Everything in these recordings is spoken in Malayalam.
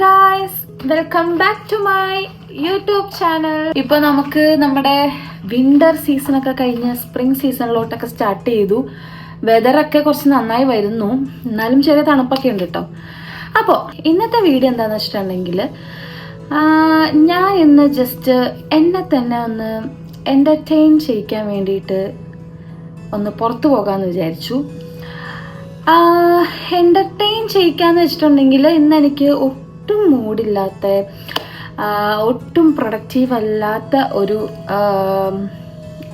Guys, welcome back to my YouTube channel. ഇപ്പൊ നമുക്ക് നമ്മുടെ വിന്റർ സീസൺ ഒക്കെ കഴിഞ്ഞ് സ്പ്രിംഗ് സീസണിലോട്ടൊക്കെ സ്റ്റാർട്ട് ചെയ്തു. വെതറൊക്കെ കുറച്ച് നന്നായി വരുന്നു, എന്നാലും ചെറിയ തണുപ്പൊക്കെ ഉണ്ട് കേട്ടോ. അപ്പോൾ ഇന്നത്തെ വീഡിയോ എന്താണെന്ന് വെച്ചിട്ടുണ്ടെങ്കിൽ ഞാൻ ഇന്ന് ജസ്റ്റ് എന്നെ തന്നെ ഒന്ന് എൻ്റർടൈൻ ചെയ്യിക്കാൻ വേണ്ടിയിട്ട് ഒന്ന് പുറത്തു പോകാമെന്ന് വിചാരിച്ചു. എൻ്റർടൈൻ ചെയ്യിക്കാന്ന് വെച്ചിട്ടുണ്ടെങ്കിൽ ഇന്ന് എനിക്ക് ഒട്ടും മൂഡില്ലാത്ത, ഒട്ടും പ്രൊഡക്റ്റീവ് അല്ലാത്ത ഒരു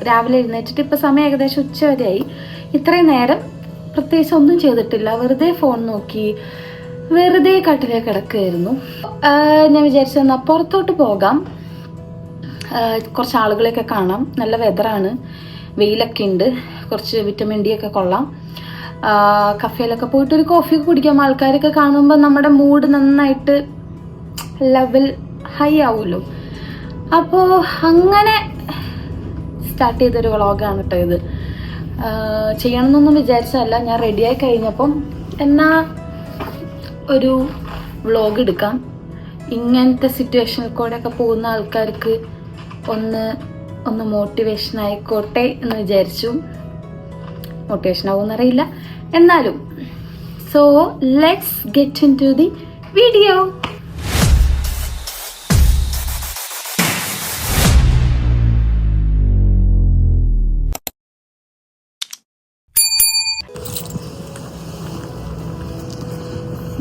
രാവിലെ എഴുന്നേറ്റിട്ട് ഇപ്പോൾ സമയം ഏകദേശം ഉച്ച വരെയായി. ഇത്രയും നേരം പ്രത്യേകിച്ച് ഒന്നും ചെയ്തിട്ടില്ല, വെറുതെ ഫോൺ നോക്കി വെറുതെ കട്ടിലേക്ക് കിടക്കുകയായിരുന്നു. ഞാൻ വിചാരിച്ചെന്നാൽ പുറത്തോട്ട് പോകാം, കുറച്ച് ആളുകളെയൊക്കെ കാണാം. നല്ല വെതറാണ്, വെയിലൊക്കെ ഉണ്ട്, കുറച്ച് വിറ്റമിൻ ഡി ഒക്കെ കൊള്ളാം. കഫേയിലൊക്കെ പോയിട്ട് ഒരു കോഫി കുടിക്കാം. ആൾക്കാരൊക്കെ കാണുമ്പോൾ നമ്മുടെ മൂഡ് നന്നായിട്ട് ലെവൽ ഹൈ ആവുമല്ലോ. അപ്പോൾ അങ്ങനെ സ്റ്റാർട്ട് ചെയ്തൊരു വ്ളോഗാണ് കേട്ടോ ഇത്. ചെയ്യണമെന്നൊന്നും വിചാരിച്ചതല്ല, ഞാൻ റെഡിയായി കഴിഞ്ഞപ്പം എന്നാ ഒരു വ്ളോഗ് എടുക്കാം. ഇങ്ങനത്തെ സിറ്റുവേഷനിൽ കൂടെയൊക്കെ പോകുന്ന ആൾക്കാർക്ക് ഒന്ന് മോട്ടിവേഷൻ ആയിക്കോട്ടെ എന്ന് വിചാരിച്ചു. മോട്ടിവേഷൻ ആവുമെന്നറിയില്ല, എന്നാലും. So let's get into the video.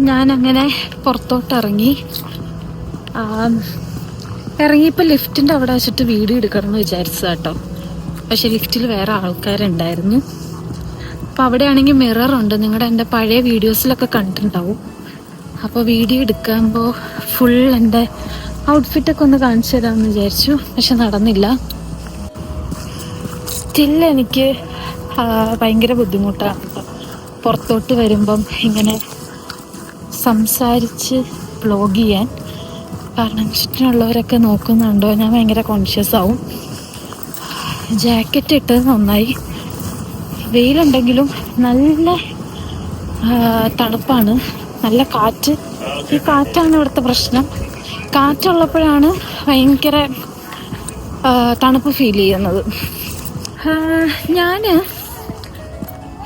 ഞാനങ്ങനെ പുറത്തോട്ട് ഇറങ്ങിയപ്പോൾ ലിഫ്റ്റിൻ്റെ അവിടെ വെച്ചിട്ട് വീഡിയോ എടുക്കണം എന്ന് വിചാരിച്ചത് കേട്ടോ. പക്ഷെ ലിഫ്റ്റിൽ വേറെ ആൾക്കാരുണ്ടായിരുന്നു. അപ്പോൾ അവിടെയാണെങ്കിൽ മിററുണ്ട്, നിങ്ങളുടെ എൻ്റെ പഴയ വീഡിയോസിലൊക്കെ കണ്ടിട്ടുണ്ടാവും. അപ്പോൾ വീഡിയോ എടുക്കുമ്പോൾ ഫുൾ എൻ്റെ ഔട്ട്ഫിറ്റൊക്കെ ഒന്ന് കാണിച്ചു തരാമെന്ന് വിചാരിച്ചു, പക്ഷെ നടന്നില്ല. സ്റ്റിൽ എനിക്ക് ഭയങ്കര ബുദ്ധിമുട്ടാണ് പുറത്തോട്ട് വരുമ്പം ഇങ്ങനെ സംസാരിച്ച് വ്ലോഗ് ചെയ്യാൻ. കാരണം ചുറ്റിനുള്ളവരൊക്കെ നോക്കുന്നുണ്ടോ, ഞാൻ ഭയങ്കര കോൺഷ്യസ് ആവും. ജാക്കറ്റ് ഇട്ടത് നന്നായി, വെയിലുണ്ടെങ്കിലും നല്ല തണുപ്പാണ്, നല്ല കാറ്റ്. ഈ കാറ്റാണ് ഇവിടുത്തെ പ്രശ്നം. കാറ്റുള്ളപ്പോഴാണ് ഭയങ്കര തണുപ്പ് ഫീൽ ചെയ്യുന്നത്. ഞാൻ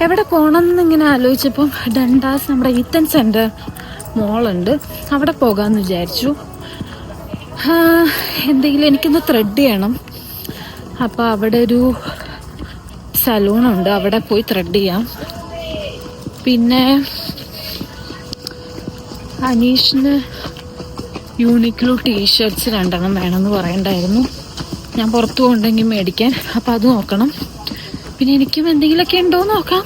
എവിടെ പോകണം എന്നിങ്ങനെ ആലോചിച്ചപ്പം ഡണ്ടാസ്, നമ്മുടെ ഈത്തൻ സെൻറ്റർ മോളുണ്ട്, അവിടെ പോകാമെന്ന് വിചാരിച്ചു. എന്തെങ്കിലും എനിക്കൊന്ന് ത്രെഡ് ചെയ്യണം. അപ്പോൾ അവിടെ ഒരു സലൂണുണ്ട്, അവിടെ പോയി ത്രെഡ് ചെയ്യാം. പിന്നെ അനീഷിന് യൂണിക്ലോ ടീഷർട്ട്സ് 2 വേണമെന്ന് പറയണ്ടായിരുന്നു. ഞാൻ പുറത്തു പോകണ്ടെങ്കിൽ മേടിക്കാൻ, അപ്പോൾ അത് നോക്കണം. പിന്നെ എനിക്കും എന്തെങ്കിലുമൊക്കെ ഉണ്ടോ എന്ന് നോക്കാം,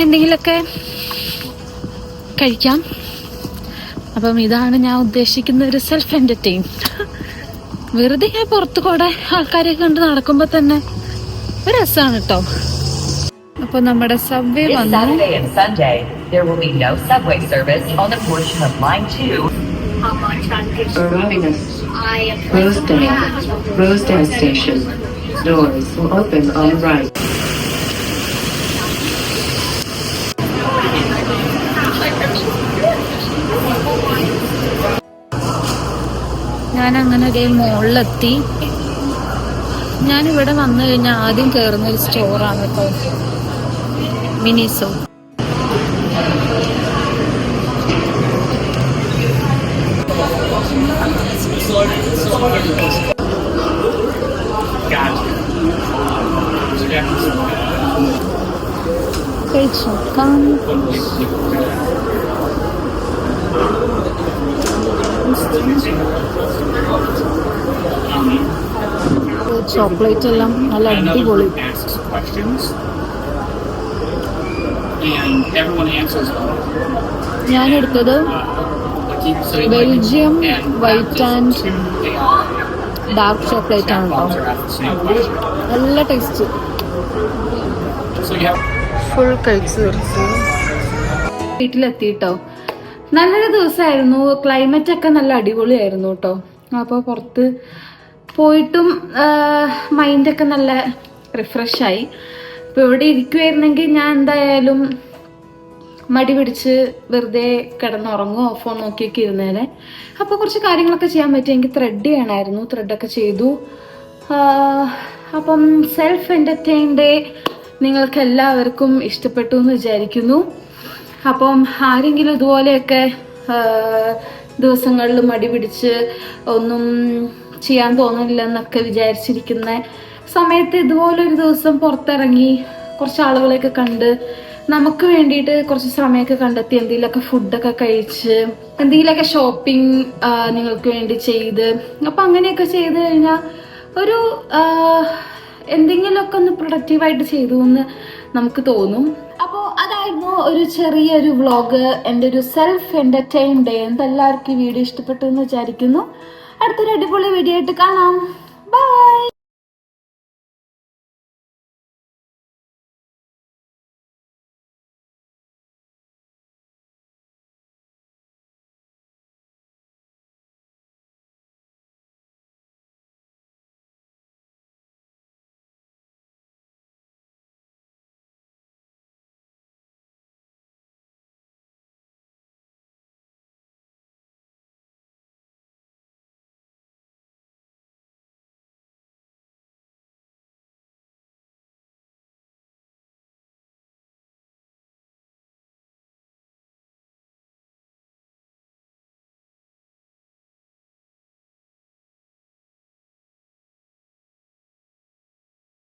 എന്തെങ്കിലുമൊക്കെ കഴിക്കാം. അപ്പം ഇതാണ് ഞാൻ ഉദ്ദേശിക്കുന്ന ഒരു സെൽഫ് എൻ്റർടൈൻ. വെറുതെ ഞാൻ പുറത്തു കൂടെ ആൾക്കാരെ കണ്ട് നടക്കുമ്പോൾ തന്നെ ഒരു രസമാണ് കേട്ടോ. അപ്പൊ നമ്മുടെ സബ്വേ വന്നു. Rosedale station. Doors will open on right. ഞാൻ അങ്ങനെ ഒരു മോളിലെത്തി. ഞാനിവിടെ വന്നു കഴിഞ്ഞാൽ ആദ്യം കയറുന്ന ഒരു സ്റ്റോറാണ് കേട്ടോ, മിനിസോ. ചോക്ലേറ്റ് എല്ലാം നല്ല അടിപൊളി. ഞാനെടുത്തത് Belgium white and dark chocolate ആണ് കേട്ടോ, നല്ല ടേസ്റ്റ്. ഫുൾ കഴിച്ച് തീർച്ചു. വീട്ടിലെത്തിട്ടോ. നല്ലൊരു ദിവസമായിരുന്നു, ക്ലൈമറ്റ് ഒക്കെ നല്ല അടിപൊളിയായിരുന്നു കേട്ടോ. അപ്പോൾ പുറത്ത് പോയിട്ടും മൈൻഡൊക്കെ നല്ല റിഫ്രഷായി. ഇപ്പോൾ ഇവിടെ ഇരിക്കുമായിരുന്നെങ്കിൽ ഞാൻ എന്തായാലും മടി പിടിച്ച് വെറുതെ കിടന്നുറങ്ങുമോ ഫോൺ നോക്കിയൊക്കെ ഇരുന്നേനെ. അപ്പോൾ കുറച്ച് കാര്യങ്ങളൊക്കെ ചെയ്യാൻ പറ്റി. എനിക്ക് ത്രെഡ് ചെയ്യണമായിരുന്നു, ത്രെഡൊക്കെ ചെയ്തു. അപ്പം സെൽഫ് എൻ്റർടൈൻ ഡേ നിങ്ങൾക്ക് എല്ലാവർക്കും ഇഷ്ടപ്പെട്ടു എന്ന് വിചാരിക്കുന്നു. അപ്പം ആരെങ്കിലും ഇതുപോലെയൊക്കെ ദിവസങ്ങളിൽ മടി പിടിച്ച് ഒന്നും ചെയ്യാൻ തോന്നില്ലെന്നൊക്കെ വിചാരിച്ചിരിക്കുന്ന സമയത്ത് ഇതുപോലൊരു ദിവസം പുറത്തിറങ്ങി കുറച്ച് ആളുകളെയൊക്കെ കണ്ട് നമുക്ക് വേണ്ടിയിട്ട് കുറച്ച് സമയമൊക്കെ കണ്ടെത്തി എന്തെങ്കിലുമൊക്കെ ഫുഡൊക്കെ കഴിച്ച് എന്തെങ്കിലുമൊക്കെ ഷോപ്പിംഗ് നിങ്ങൾക്ക് വേണ്ടി ചെയ്ത്, അപ്പം അങ്ങനെയൊക്കെ ചെയ്ത് കഴിഞ്ഞാൽ ഒരു എന്തെങ്കിലുമൊക്കെ ഒന്ന് പ്രൊഡക്റ്റീവായിട്ട് ചെയ്തു എന്ന് നമുക്ക് തോന്നും. അപ്പോൾ അതായിരുന്നു ഒരു ചെറിയൊരു വ്ളോഗ്, എൻ്റെ ഒരു സെൽഫ് എൻ്റർടൈൻ ഡേ. എന്തെല്ലാവർക്കും ഈ വീഡിയോ ഇഷ്ടപ്പെട്ടു എന്ന് വിചാരിക്കുന്നു. അടുത്തൊരു അടിപൊളി വീഡിയോ ആയിട്ട് കാണാം. ബൈ.